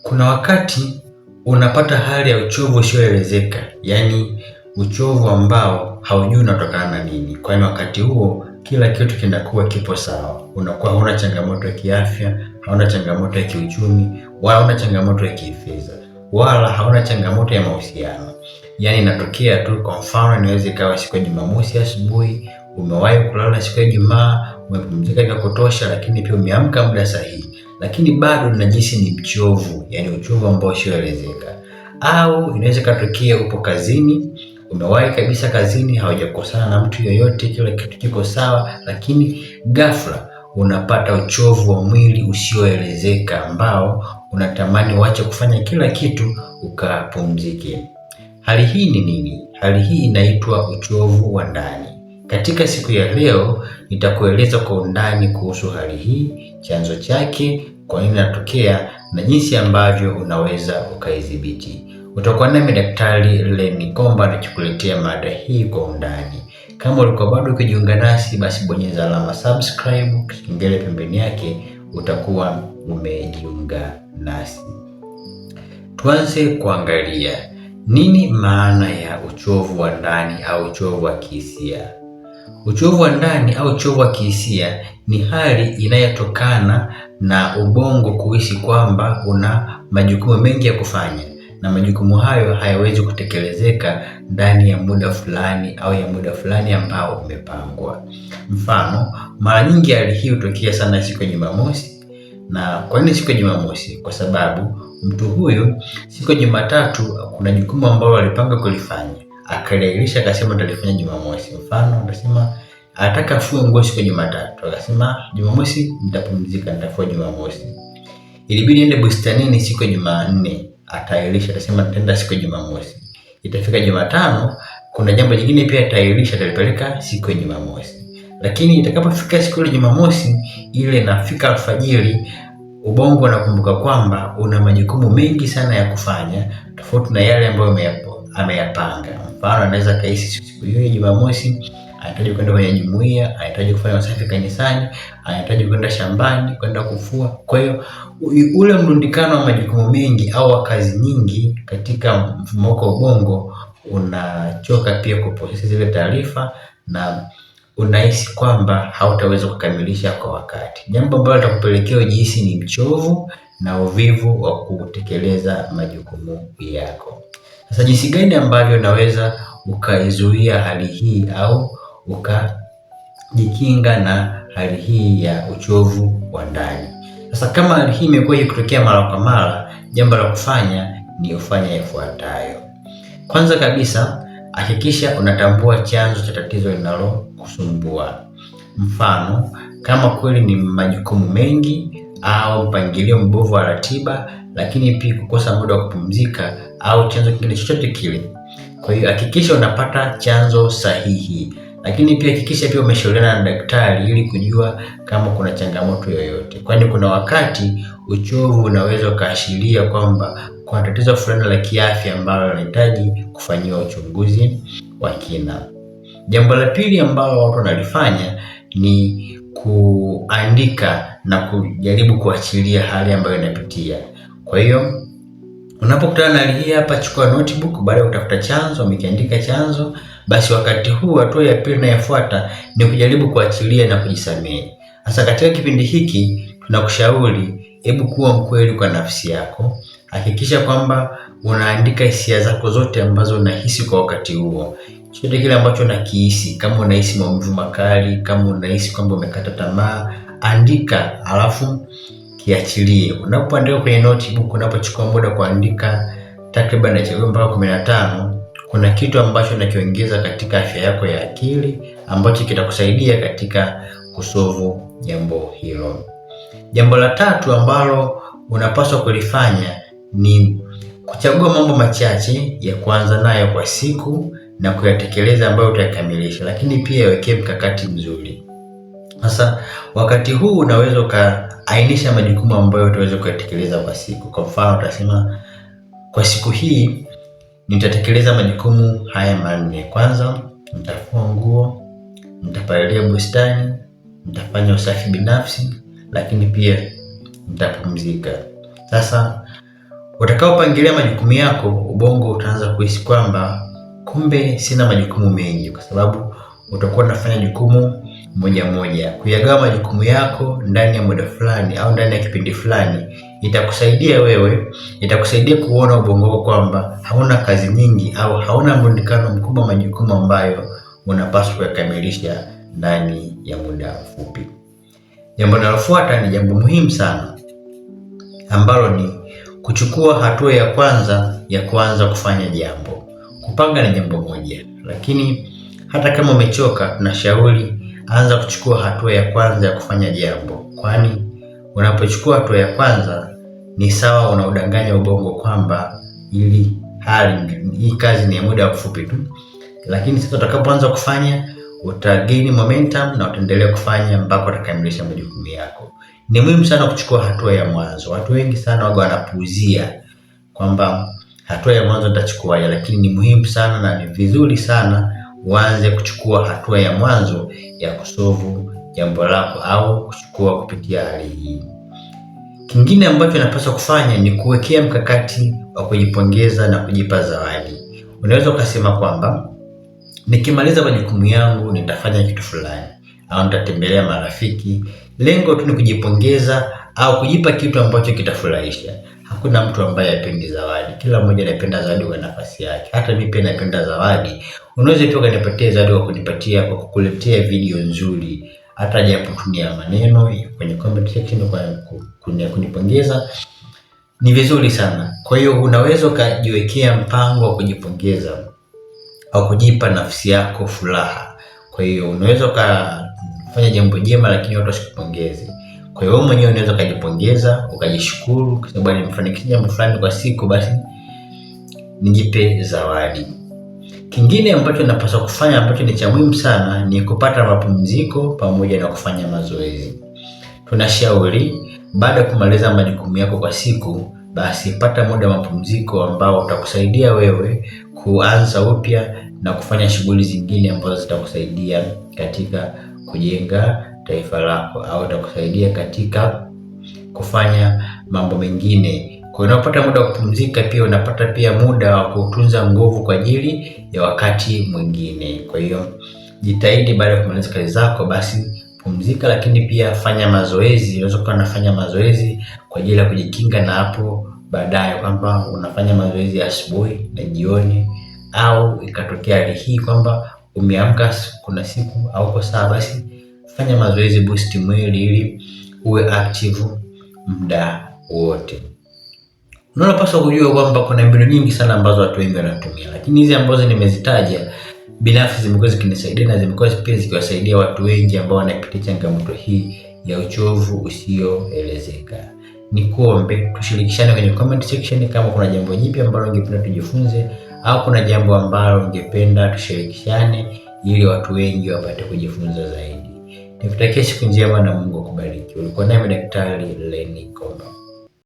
Kuna wakati unapata hali ya uchovu usioelezeka, yaani uchovu ambao haujui unatokana na nini. Kwani wakati huo kila kitu kinakuwa kipo sawa, unakuwa hauna changamoto ya kiafya, hauna changamoto ya kiuchumi, wala hauna changamoto ya kifedha, wala hauna changamoto ya mahusiano. Yaani inatokea tu. Kwa mfano, inaweza ikawa siku ya Jumamosi asubuhi umewahi kulala siku ya Ijumaa, umepumzika vya kutosha, lakini pia umeamka muda sahihi, lakini bado unajisi ni mchovu, yani uchovu ambao usioelezeka. Au inaweza katokea upo kazini, umewahi kabisa kazini, haujakosana na mtu yoyote, kila kitu kiko sawa, lakini ghafla unapata uchovu wa mwili usioelezeka ambao unatamani uache kufanya kila kitu ukapumzike. Hali hii ni nini? Hali hii inaitwa uchovu wa ndani. Katika siku ya leo nitakueleza kwa undani kuhusu hali hii, chanzo chake, kwa nini inatokea na jinsi ambavyo unaweza ukaidhibiti. Utakuwa nami Daktari Lenny Komba nikikuletea mada hii kwa undani. Kama ulikuwa bado ukijiunga nasi, basi bonyeza alama subscribe, kengele pembeni yake, utakuwa umejiunga nasi. Tuanze kuangalia nini maana ya uchovu wa ndani au uchovu wa kihisia. Uchovu wa ndani au uchovu wa kihisia ni hali inayotokana na ubongo kuhisi kwamba una majukumu mengi ya kufanya na majukumu hayo hayawezi kutekelezeka ndani ya muda fulani au ya muda fulani ambao umepangwa. Mfano, mara nyingi hali hii hutokea sana siku ya Jumamosi. Na kwa nini siku ya Jumamosi? Kwa sababu mtu huyu siku ya Jumatatu kuna jukumu ambalo alipanga kulifanya, akalairisha akasema atalifanya Jumamosi. Mfano, anasema anataka afue nguo siku ya Jumatatu, akasema Jumamosi nitapumzika, nitafua Jumamosi. Ilibidi ende bustanini siku ya Jumanne, atairisha, atasema nitaenda siku ya Jumamosi. Itafika Jumatano, kuna jambo jingine pia atairisha, atalipeleka siku ya Jumamosi. Lakini itakapofika siku ya Jumamosi, ile inafika alfajiri, ubongo unakumbuka kwamba una majukumu mengi sana ya kufanya tofauti na yale ambayo ameyapanga. Mfano, anaweza kaisi siku hiyo ya Jumamosi anahitaji kwenda kwenye jumuiya, anahitaji kufanya usafi kanisani, anahitaji kwenda shambani, kwenda kufua. Kwa hiyo ule mrundikano wa majukumu mengi au kazi nyingi katika mfumo wa ubongo unachoka pia kuprocess zile taarifa na unahisi kwamba hautaweza kukamilisha kwa wakati, jambo ambalo litakupelekea ujihisi ni mchovu na uvivu wa kutekeleza majukumu yako. Sasa jinsi gani ambavyo unaweza ukaizuia hali hii au ukajikinga na hali hii ya uchovu wa ndani? Sasa kama hali hii imekuwa ikitokea mara kwa mara, jambo la kufanya ni ufanye yafuatayo. Kwanza kabisa, hakikisha unatambua chanzo cha tatizo linalokusumbua. Mfano, kama kweli ni majukumu mengi au mpangilio mbovu wa ratiba, lakini pia kukosa muda wa kupumzika au chanzo kingine chochote kile. Kwa hiyo hakikisha unapata chanzo sahihi, lakini pia hakikisha pia umeshauriana na daktari ili kujua kama kuna changamoto yoyote, kwani kuna wakati uchovu unaweza ukaashiria kwamba kuna tatizo fulani la kiafya ambalo linahitaji kufanyiwa uchunguzi wa kina. Jambo la pili ambalo watu wanalifanya ni kuandika na kujaribu kuachilia hali ambayo inapitia. Kwa hiyo unapokutana na hali hii hapa, chukua notebook, baada ya kutafuta chanzo, umekiandika chanzo, basi wakati huu hatua ya pili inayofuata ni kujaribu kuachilia na kujisamehe. Sasa katika kipindi hiki tunakushauri, hebu kuwa mkweli kwa nafsi yako. Hakikisha kwamba unaandika hisia zako zote ambazo unahisi kwa wakati huo. Chochote kile ambacho unakihisi, kama unahisi maumivu makali, kama unahisi kwamba umekata tamaa, andika alafu kiachilie. Unapoandika kwenye notebook, unapochukua muda kuandika takriban dakika mpaka 15, kuna kitu ambacho unakiongeza katika afya yako ya akili ambacho kitakusaidia katika kusolve jambo hilo. Jambo la tatu ambalo unapaswa kulifanya ni kuchagua mambo machache ya kuanza nayo kwa siku na kuyatekeleza ambayo utayakamilisha, lakini pia yawekee mkakati mzuri. Sasa wakati huu unaweza ukaainisha majukumu ambayo utaweza kuyatekeleza kwa siku. Kwa mfano, utasema kwa siku hii nitatekeleza majukumu haya manne. Kwanza, nitafua nguo, nitapalilia bustani, nitafanya usafi binafsi, lakini pia nitapumzika. Sasa Utakaopangilia majukumu yako, ubongo utaanza kuhisi kwamba kumbe sina majukumu mengi, kwa sababu utakuwa unafanya jukumu moja moja. Kuyagawa majukumu yako ndani ya muda fulani au ndani ya kipindi fulani itakusaidia kuona ubongo wako kwamba hauna kazi nyingi au hauna mrundikano mkubwa wa majukumu ambayo unapaswa kuyakamilisha ndani ya muda mfupi. Jambo linalofuata ni jambo muhimu sana ambalo ni kuchukua hatua ya kwanza ya kuanza kufanya jambo. Kupanga ni jambo moja, lakini hata kama umechoka, tunashauri anza kuchukua hatua ya kwanza ya kufanya jambo, kwani unapochukua hatua ya kwanza ni sawa unaudanganya ubongo kwamba hii kazi ni ya muda mfupi tu, lakini sasa utakapoanza kufanya utagain momentum na utaendelea kufanya mpaka utakamilisha majukumu yako. Ni muhimu sana kuchukua hatua ya mwanzo. Watu wengi sana waga wanapuuzia kwamba hatua ya mwanzo nitachukuaje, lakini ni muhimu sana na ni vizuri sana uanze kuchukua hatua ya mwanzo ya kusolve jambo lako au kuchukua kupitia hali hii. Kingine ambacho napaswa kufanya ni kuwekea mkakati wa kujipongeza na kujipa zawadi. Unaweza ukasema kwamba nikimaliza majukumu yangu nitafanya kitu fulani au nitatembelea marafiki. Lengo tu ni kujipongeza au kujipa kitu ambacho kitafurahisha. Hakuna mtu ambaye hapendi zawadi. Kila mmoja anapenda zawadi kwa nafasi yake. Hata mimi pia napenda zawadi. Unaweza pia ukanipatia zawadi kwa kukuletea video nzuri, hata japo tu ni ya maneno kwenye comment section kwa kunipongeza. Ni vizuri sana. Kwa hiyo unaweza ukajiwekea mpango wa kujipongeza au kujipa nafsi yako furaha. Kwa hiyo unaweza ukafanya jambo jema lakini watu wasikupongeze. Kwa hiyo wewe mwenyewe unaweza ukajipongeza, ukajishukuru kwa sababu nimefanikisha jambo fulani kwa siku, basi nijipe zawadi. Kingine ambacho napaswa kufanya ambacho ni cha muhimu sana ni kupata mapumziko pamoja na kufanya mazoezi. Tunashauri baada ya kumaliza majukumu yako kwa siku, basi pata muda wa mapumziko ambao utakusaidia wewe kuanza upya na kufanya shughuli zingine ambazo zitakusaidia katika kujenga taifa lako au itakusaidia katika kufanya mambo mengine. Kwa hiyo unapata muda wa kupumzika, pia unapata pia muda wa kutunza nguvu kwa ajili ya wakati mwingine. Kwa hiyo jitahidi baada ya kumaliza kazi zako basi pumzika, lakini pia fanya mazoezi. Unaweza kuwa unafanya mazoezi kwa ajili ya kujikinga na hapo baadaye, kwamba unafanya mazoezi asubuhi na jioni, au ikatokea hali hii kwamba umeamka kuna siku au kwa saa, basi fanya mazoezi, boost mwili ili uwe active muda wote. Unapaswa kujua kwamba kuna mbinu nyingi sana ambazo watu wengi wanatumia, lakini hizi ambazo nimezitaja binafsi zimekuwa zikinisaidia na zimekuwa pia zikiwasaidia watu wengi ambao wanapitia changamoto hii ya uchovu usioelezeka. Nikuombe tushirikishane kwenye comment section kama kuna jambo jipya ambalo ungependa tujifunze au kuna jambo ambalo ungependa tushirikishane ili watu wengi wapate kujifunza zaidi. Nikutakia siku njema na Mungu akubariki. Ulikuwa nami Daktari Lenny Komba.